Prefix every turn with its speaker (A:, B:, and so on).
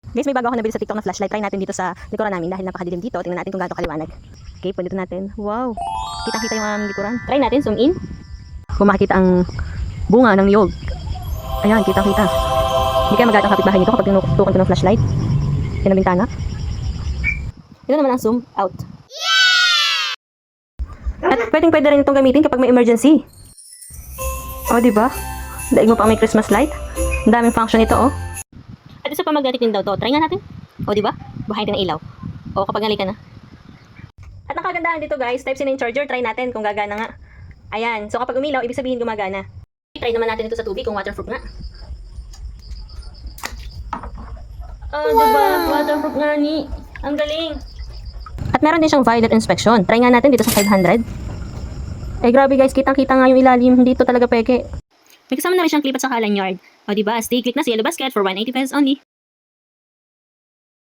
A: Guys, may bago ako nabili sa TikTok na flashlight. Try natin dito sa likuran namin dahil napakadilim dito. Tingnan natin kung gaano kaliwanag. Okay, pwede natin. Wow. Kita-kita yung aming likuran. Try natin, zoom in. Kung makikita ang bunga ng niyog. Ayan, kita-kita. Hindi kaya mag-aat ang kapitbahay nito kapag tinutukan ko ng flashlight. Yan ang bintana. Ito naman ang zoom out. At pwede rin itong gamitin kapag may emergency. O, diba? Daig mo pa may Christmas light. Ang daming function ito, oh. At isa pa magnetic din daw to. Try nga natin. O, diba? Buhayin din ng ilaw. O, kapag nalika na. At ang kagandahan dito, guys, type C na yung charger. Try natin kung gagana nga. Ayan. So, kapag umilaw, ibig sabihin gumagana. Try naman natin ito sa tubig kung waterproof nga. Oh, diba? Waterproof nga ni. Ang galing. At meron din siyang violet inspection. Try nga natin dito sa 500. Eh, grabe guys. Kitang-kita nga yung ilalim. Dito talaga peke. May kasama na rin siyang clip at saka lanyard. O, diba? Stay click na sa yellow basket for 180 pesos only.